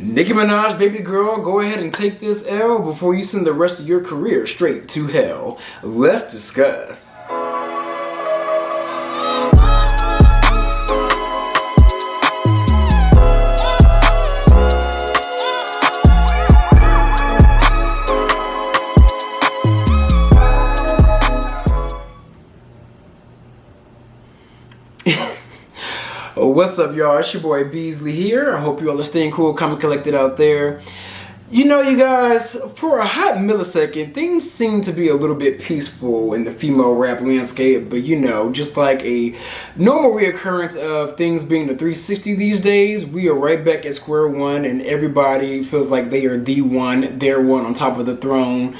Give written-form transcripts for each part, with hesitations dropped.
Nicki Minaj, baby girl, go ahead and take this L before you send the rest of your career straight to hell. Let's discuss. What's up, y'all? It's your boy Beasley here. I hope you all are staying cool, calm, and collected out there. You know, you guys, for a hot millisecond, things seem to be a little bit peaceful in the female rap landscape, but you know, just like a normal reoccurrence of things being the 360 these days, we are right back at square one, and everybody feels like they are the one, their one on top of the throne.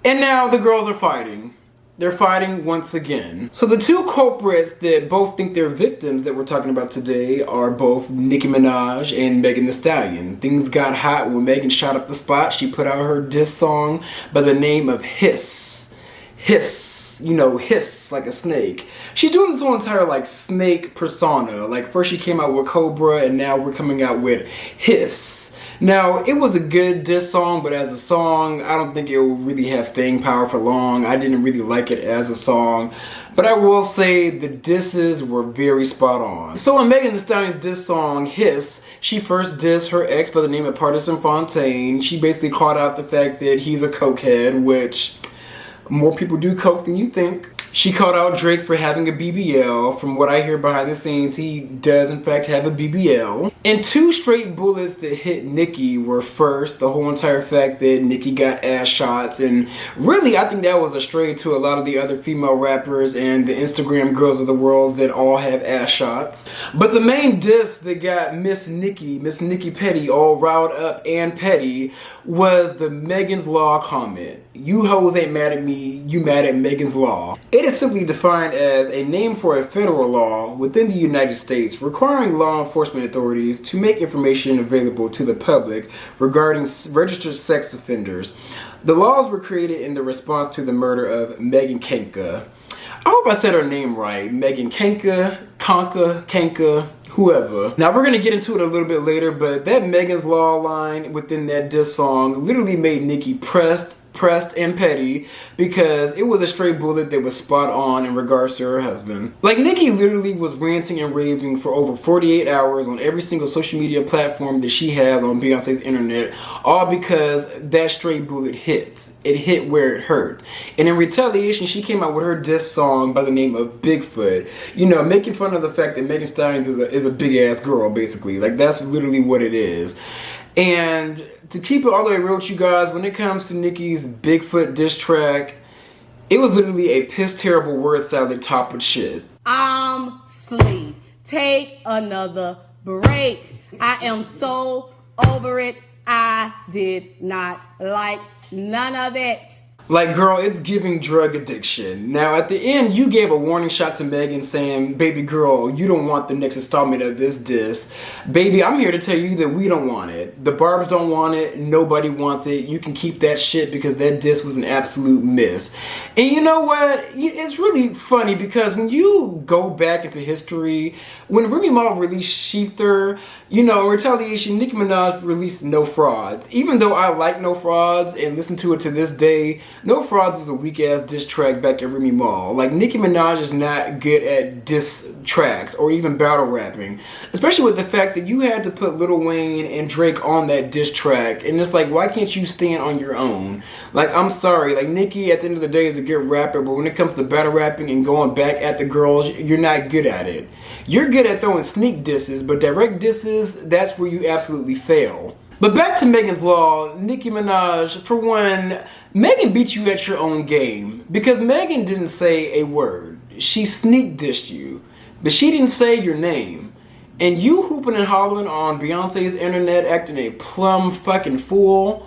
And now the girls are fighting. They're fighting once again. So the two culprits that both think they're victims that we're talking about today are both Nicki Minaj and Megan Thee Stallion. Things got hot when Megan shot up the spot. She put out her diss song by the name of Hiss. Hiss. You know, hiss like a snake. She's doing this whole entire like snake persona. Like first she came out with Cobra and now we're coming out with Hiss. Now, it was a good diss song, but as a song, I don't think it will really have staying power for long. I didn't really like it as a song, but I will say the disses were very spot on. So in Megan Thee Stallion's diss song, Hiss, she first dissed her ex by the name of Partisan Fontaine. She basically called out the fact that he's a cokehead, which more people do coke than you think. She called out Drake for having a BBL. From what I hear behind the scenes, he does in fact have a BBL. And two straight bullets that hit Nicki were first, the whole entire fact that Nicki got ass shots. And really, I think that was a stray to a lot of the other female rappers and the Instagram girls of the world that all have ass shots. But the main diss that got Miss Nicki Petty all riled up and petty was the Megan's Law comment. You hoes ain't mad at me, you mad at Megan's Law. It is simply defined as a name for a federal law within the United States requiring law enforcement authorities to make information available to the public regarding registered sex offenders. The laws were created in the response to the murder of Megan Kanka. I hope I said her name right. Megan Kanka, whoever. Now we're gonna get into it a little bit later, but that Megan's Law line within that diss song literally made Nicki pressed and petty because it was a straight bullet that was spot on in regards to her husband. Like Nicki literally was ranting and raving for over 48 hours on every single social media platform that she has on Beyonce's internet, all because that straight bullet hit. It hit where it hurt. And in retaliation, she came out with her diss song by the name of Bigfoot, you know, making fun of the fact that Megan Thee Stallion is a big ass girl, basically. Like that's literally what it is. And to keep it all the way real with you guys, when it comes to Nicki's Bigfoot diss track, it was literally a piss terrible word salad topped with shit. I'm sleep. Take another break. I am so over it. I did not like none of it. Like, girl, it's giving drug addiction. Now, at the end, you gave a warning shot to Megan saying, baby girl, you don't want the next installment of this diss. Baby, I'm here to tell you that we don't want it. The Barbs don't want it. Nobody wants it. You can keep that shit because that diss was an absolute miss. And you know what? It's really funny because when you go back into history, when Remy Ma released Sheether, you know, in retaliation, Nicki Minaj released No Frauds. Even though I like No Frauds and listen to it to this day, No Frauds was a weak-ass diss track back at Remy Ma. Like, Nicki Minaj is not good at diss tracks or even battle rapping. Especially with the fact that you had to put Lil Wayne and Drake on that diss track. And it's like, why can't you stand on your own? Like, I'm sorry. Like, Nicki, at the end of the day, is a good rapper. But when it comes to battle rapping and going back at the girls, you're not good at it. You're good at throwing sneak disses, but direct disses, that's where you absolutely fail. But back to Megan's Law, Nicki Minaj, for one, Megan beat you at your own game because Megan didn't say a word. She sneak dissed you, but she didn't say your name. And you hooping and hollering on Beyonce's internet acting a plumb fucking fool,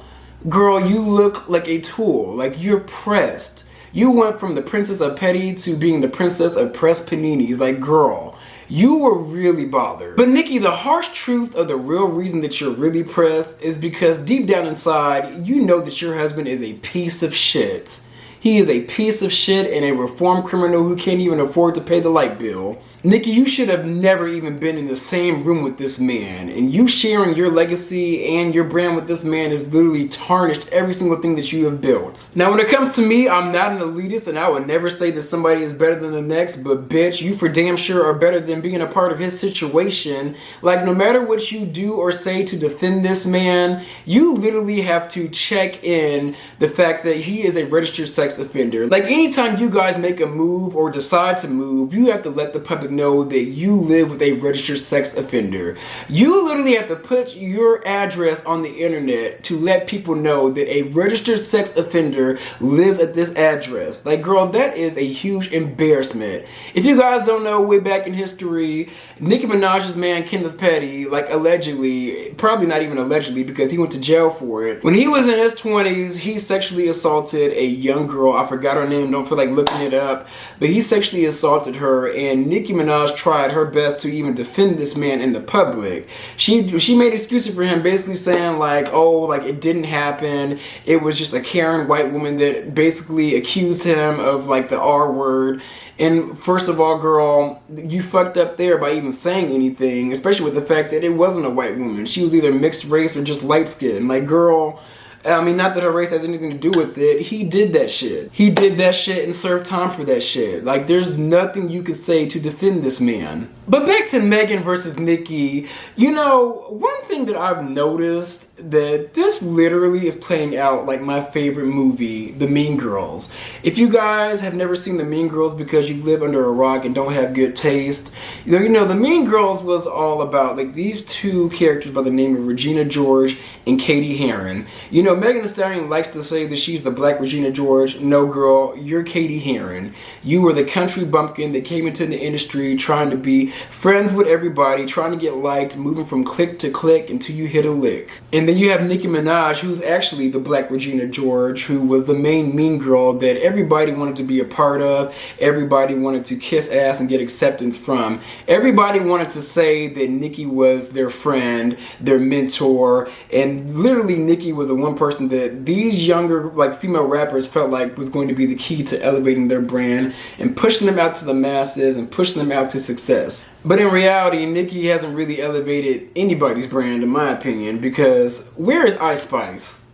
girl, you look like a tool, like you're pressed. You went from the princess of petty to being the princess of pressed paninis, like girl. You were really bothered. But Nicki, the harsh truth of the real reason that you're really pressed is because deep down inside, you know that your husband is a piece of shit. He is a piece of shit and a reformed criminal who can't even afford to pay the light bill. Nicki, you should have never even been in the same room with this man, and you sharing your legacy and your brand with this man has literally tarnished every single thing that you have built. Now when it comes to me, I'm not an elitist and I would never say that somebody is better than the next, but bitch, you for damn sure are better than being a part of his situation. Like, no matter what you do or say to defend this man, you literally have to check in the fact that he is a registered sex offender. Like, anytime you guys make a move or decide to move, you have to let the public know that you live with a registered sex offender. You literally have to put your address on the internet to let people know that a registered sex offender lives at this address. Like, girl, that is a huge embarrassment. If you guys don't know, way back in history, Nicki Minaj's man Kenneth, like, allegedly, probably not even allegedly because he went to jail for it. When he was in his 20s, he sexually assaulted a young girl. I forgot her name, don't feel like looking it up, but he sexually assaulted her, and Nicki Minaj tried her best to even defend this man in the public. She made excuses for him, basically saying like, oh, like it didn't happen. It was just a Karen white woman that basically accused him of like the R word. And first of all, girl, you fucked up there by even saying anything, especially with the fact that it wasn't a white woman. She was either mixed race or just light skinned. Like, girl, I mean, not that her race has anything to do with it. He did that shit. He did that shit and served time for that shit. Like, there's nothing you could say to defend this man. But back to Megan versus Nicki, you know, one thing that I've noticed that this literally is playing out like my favorite movie, The Mean Girls. If you guys have never seen The Mean Girls because you live under a rock and don't have good taste, you know, The Mean Girls was all about like these two characters by the name of Regina George and Katie Heron. You know, Megan Thee Stallion likes to say that she's the black Regina George. No, girl, you're Katie Heron. You were the country bumpkin that came into the industry trying to be friends with everybody, trying to get liked, moving from clique to clique until you hit a lick. And then you have Nicki Minaj, who's actually the black Regina George, who was the main mean girl that everybody wanted to be a part of, everybody wanted to kiss ass and get acceptance from. Everybody wanted to say that Nicki was their friend, their mentor, and literally Nicki was the one person that these younger like female rappers felt like was going to be the key to elevating their brand and pushing them out to the masses and pushing them out to success. But in reality, Nicki hasn't really elevated anybody's brand in my opinion, because where is Ice Spice?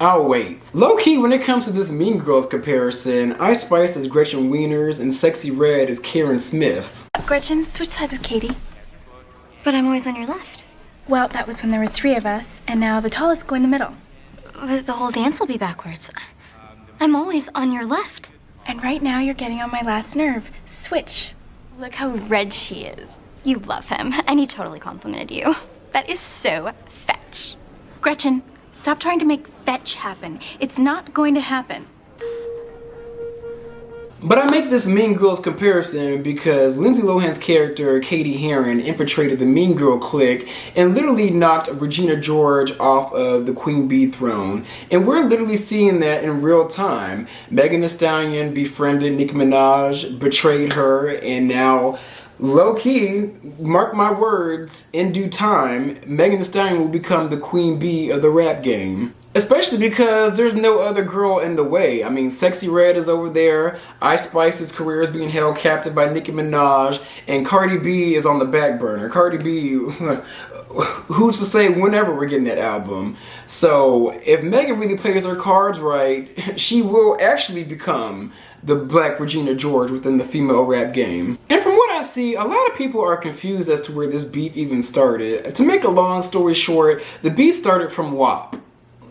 I'll wait. Low-key, when it comes to this Mean Girls comparison, Ice Spice is Gretchen Wieners and Sexy Red is Karen Smith. Gretchen, switch sides with Katie. But I'm always on your left. Well, that was when there were 3 of us, and now the tallest go in the middle. But the whole dance will be backwards. I'm always on your left. And right now you're getting on my last nerve. Switch. Look how red she is. You love him, and he totally complimented you. That is so fetch. Gretchen, stop trying to make fetch happen. It's not going to happen. But I make this Mean Girls comparison because Lindsay Lohan's character, Katie Heron, infiltrated the Mean Girl clique and literally knocked Regina George off of the Queen Bee throne. And we're literally seeing that in real time. Megan Thee Stallion befriended Nicki Minaj, betrayed her, and now, low-key, mark my words, in due time, Megan Thee Stallion will become the Queen Bee of the rap game. Especially because there's no other girl in the way. I mean, Sexy Red is over there, Ice Spice's career is being held captive by Nicki Minaj, and Cardi B is on the back burner. Cardi B, who's to say whenever we're getting that album? So, if Megan really plays her cards right, she will actually become the black Regina George within the female rap game. And from what I see, a lot of people are confused as to where this beef even started. To make a long story short, the beef started from WAP.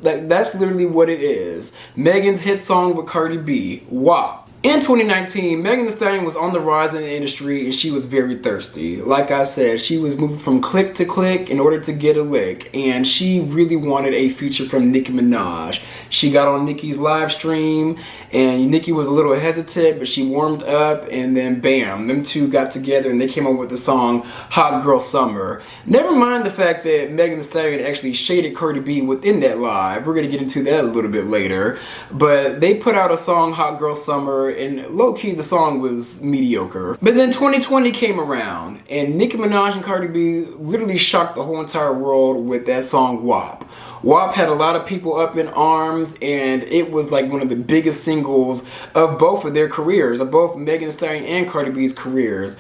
That's literally what it is. Megan's hit song with Cardi B, WAP. In 2019, Megan Thee Stallion was on the rise in the industry and she was very thirsty. Like I said, she was moving from clique to clique in order to get a lick, and she really wanted a feature from Nicki Minaj. She got on Nicki's live stream and Nicki was a little hesitant, but she warmed up, and then bam, them two got together and they came up with the song Hot Girl Summer. Never mind the fact that Megan Thee Stallion actually shaded Cardi B within that live. We're going to get into that a little bit later. But they put out a song, Hot Girl Summer, and low-key the song was mediocre. But then 2020 came around, and Nicki Minaj and Cardi B literally shocked the whole entire world with that song WAP. WAP had a lot of people up in arms, and it was like one of the biggest singles of both of their careers, of both Megan Thee Stallion and Cardi B's careers.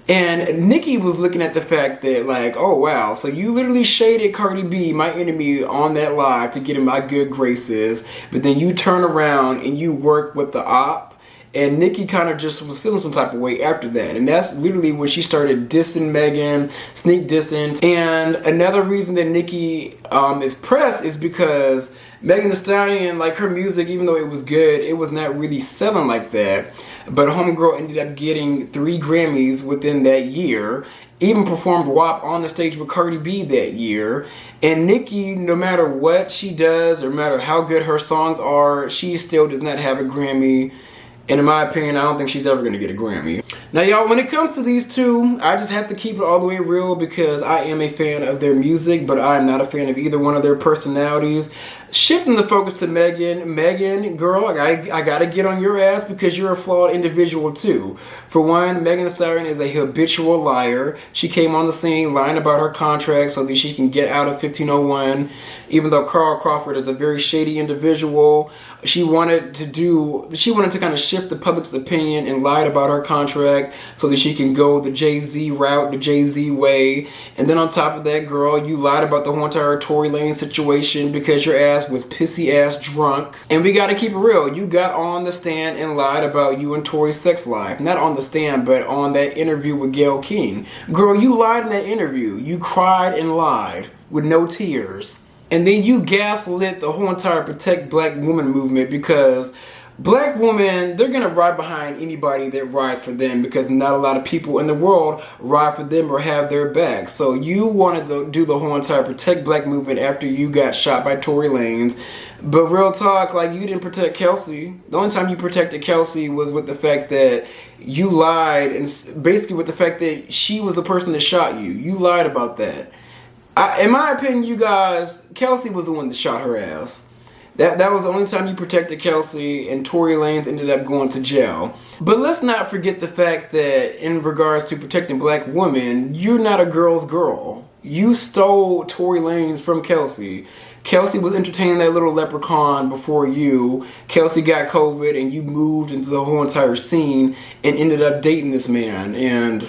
And Nicki was looking at the fact that, like, oh wow, so you literally shaded Cardi B, my enemy, on that live to get in my good graces, but then you turn around and you work with the op. And Nicki kind of just was feeling some type of way after that. And that's literally when she started dissing Megan, sneak dissing. And another reason that Nicki is pressed is because Megan Thee Stallion, like her music, even though it was good, it was not really selling like that. But homegirl ended up getting 3 Grammys within that year. Even performed WAP on the stage with Cardi B that year. And Nicki, no matter what she does, or no matter how good her songs are, she still does not have a Grammy. And in my opinion, I don't think she's ever going to get a Grammy. Now, y'all, when it comes to these two, I just have to keep it all the way real because I am a fan of their music, but I am not a fan of either one of their personalities. Shifting the focus to Megan. Megan, girl, I gotta get on your ass because you're a flawed individual too. For one, Megan Thee Stallion is a habitual liar. She came on the scene lying about her contract so that she can get out of 1501. Even though Carl Crawford is a very shady individual, she wanted to kind of shift the public's opinion and lied about her contract so that she can go the Jay-Z route, the Jay-Z way. And then on top of that, girl, you lied about the whole entire Tory Lanez situation because your ass was pissy ass drunk. And we gotta keep it real. You got on the stand and lied about you and Tory's sex life. Not on the stand, but on that interview with Gayle King. Girl, you lied in that interview. You cried and lied with no tears. And then you gaslit the whole entire Protect Black Women movement because black women, they're gonna ride behind anybody that rides for them because not a lot of people in the world ride for them or have their back. So you wanted to do the whole entire Protect Black movement after you got shot by Tory Lanez. But real talk, like, you didn't protect Kelsey. The only time you protected Kelsey was with the fact that you lied, and basically with the fact that she was the person that shot you. You lied about that. In my opinion, you guys, Kelsey was the one that shot her ass. That was the only time you protected Kelsey, and Tory Lanez ended up going to jail. But let's not forget the fact that in regards to protecting black women, you're not a girl's girl. You stole Tory Lanez from Kelsey. Kelsey was entertaining that little leprechaun before you. Kelsey got COVID and you moved into the whole entire scene and ended up dating this man. And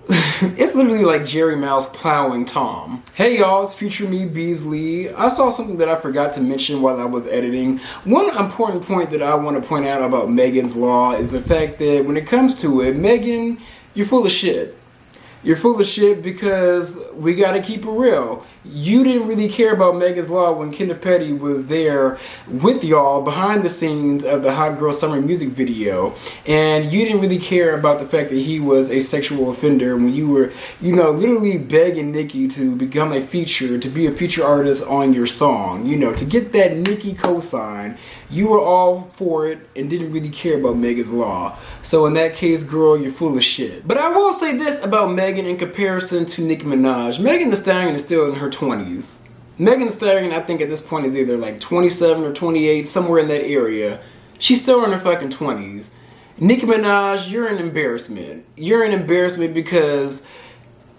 it's literally like Jerry Mouse plowing Tom. Hey y'all, it's future me, Beasley. I saw something that I forgot to mention while I was editing. One important point that I want to point out about Megan's Law is the fact that when it comes to it, Megan, you're full of shit. You're full of shit because we gotta keep it real. You didn't really care about Megan's Law when Kenneth Petty was there with y'all behind the scenes of the Hot Girl Summer music video. And you didn't really care about the fact that he was a sexual offender when you were, literally begging Nicki to become a feature, to be a feature artist on your song. To get that Nicki cosign. You were all for it and didn't really care about Megan's Law. So in that case, girl, you're full of shit. But I will say this about Megan in comparison to Nicki Minaj. Megan Thee Stallion is still in her 20s. Megan Thee Stallion, I think at this point, is either like 27 or 28, somewhere in that area. She's still in her fucking 20s. Nicki Minaj, you're an embarrassment. You're an embarrassment because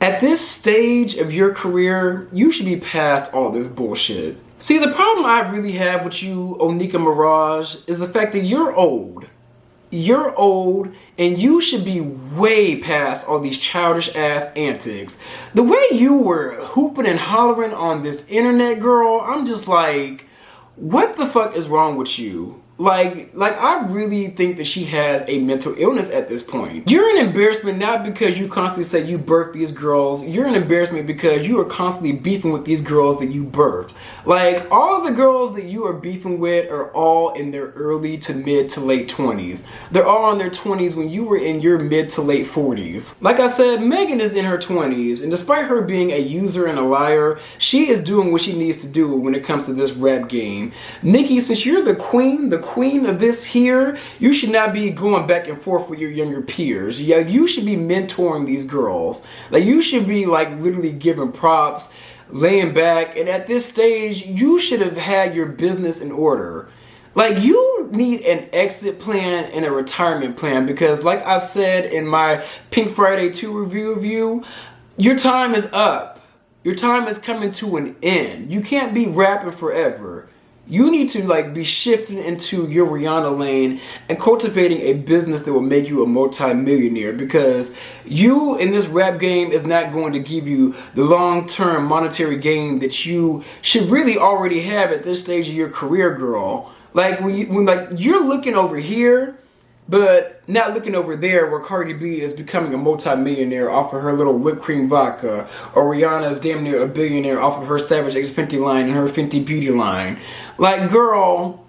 at this stage of your career, you should be past all this bullshit. See, the problem I really have with you, Onika Mirage, is the fact that you're old. You're old, and you should be way past all these childish ass antics. The way you were hooping and hollering on this internet, girl, I'm just like, what the fuck is wrong with you? Like I really think that she has a mental illness at this point. You're an embarrassment not because you constantly say you birthed these girls. You're an embarrassment because you are constantly beefing with these girls that you birthed. Like, all of the girls that you are beefing with are all in their early to mid to late 20s. They're all in their 20s when you were in your mid to late 40s. Like I said, Megan is in her 20s, and despite her being a user and a liar, she is doing what she needs to do when it comes to this rap game. Nicki, since you're the queen of this here, you should not be going back and forth with your younger peers. Yeah, you should be mentoring these girls. Like, you should be like literally giving props, laying back, and at this stage, you should have had your business in order. Like, you need an exit plan and a retirement plan because, like I've said in my Pink Friday 2 review, your time is up. Your time is coming to an end. You can't be rapping forever. You need to like be shifting into your Rihanna lane and cultivating a business that will make you a multi-millionaire, because you in this rap game is not going to give you the long-term monetary gain that you should really already have at this stage of your career, girl. Like when like you're looking over here, but not looking over there where Cardi B is becoming a multi-millionaire off of her little whipped cream vodka, or Rihanna's damn near a billionaire off of her Savage X Fenty line and her Fenty Beauty line. Like, girl,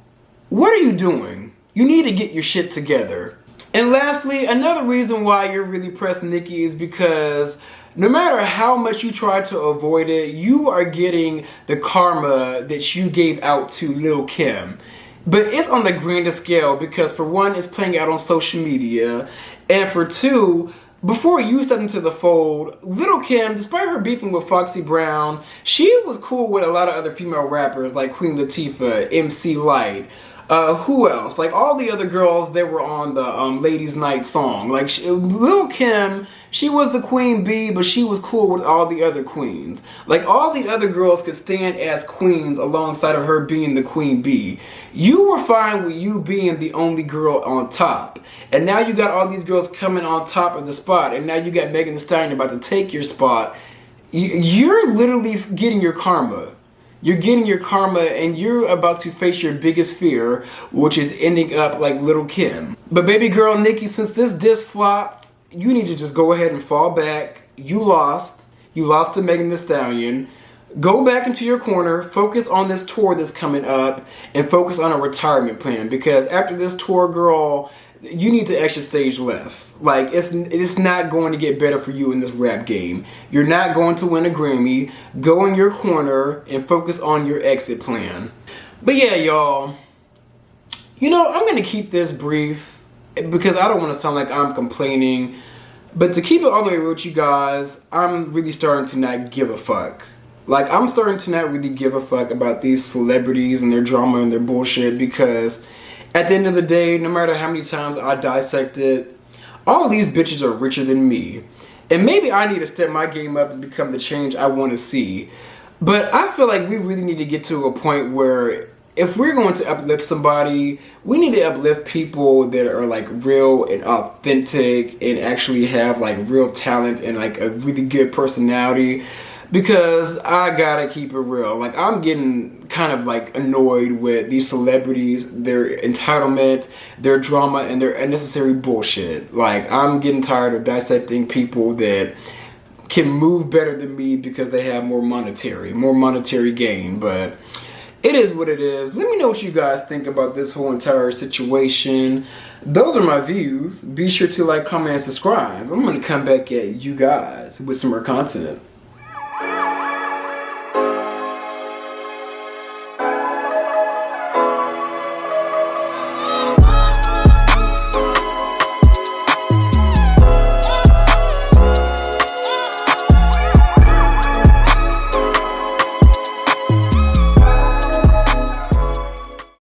what are you doing? You need to get your shit together. And lastly, another reason why you're really pressed, Nicki, is because no matter how much you try to avoid it, you are getting the karma that you gave out to Lil' Kim. But it's on the grander scale because, for one, it's playing out on social media, and for two, before you stepped into the fold, Lil' Kim, despite her beefing with Foxy Brown, she was cool with a lot of other female rappers like Queen Latifah, MC Lyte, who else? Like all the other girls that were on the Ladies Night song. Like Lil' Kim, she was the queen bee, but she was cool with all the other queens. Like all the other girls could stand as queens alongside of her being the queen bee. You were fine with you being the only girl on top. And now you got all these girls coming on top of the spot, and now you got Megan Thee Stallion about to take your spot. You're literally getting your karma. You're getting your karma, and you're about to face your biggest fear, which is ending up like Lil' Kim. But baby girl Nicki, since this disc flopped, you need to just go ahead and fall back. You lost. You lost to Megan Thee Stallion. Go back into your corner, focus on this tour that's coming up, and focus on a retirement plan, because after this tour, girl, you need to exit stage left. Like, it's not going to get better for you in this rap game. You're not going to win a Grammy. Go in your corner and focus on your exit plan. But yeah, y'all, you know, I'm going to keep this brief because I don't want to sound like I'm complaining. But to keep it all the way real with you guys, I'm really starting to not give a fuck. Like, I'm starting to not really give a fuck about these celebrities and their drama and their bullshit, because at the end of the day, no matter how many times I dissect it, all of these bitches are richer than me. And maybe I need to step my game up and become the change I want to see. But I feel like we really need to get to a point where if we're going to uplift somebody, we need to uplift people that are like real and authentic and actually have like real talent and like a really good personality. Because I gotta keep it real. Like, I'm getting kind of like annoyed with these celebrities, their entitlement, their drama, and their unnecessary bullshit. Like, I'm getting tired of dissecting people that can move better than me because they have more monetary gain. But it is what it is. Let me know what you guys think about this whole entire situation. Those are my views. Be sure to like, comment, and subscribe. I'm gonna come back at you guys with some more content.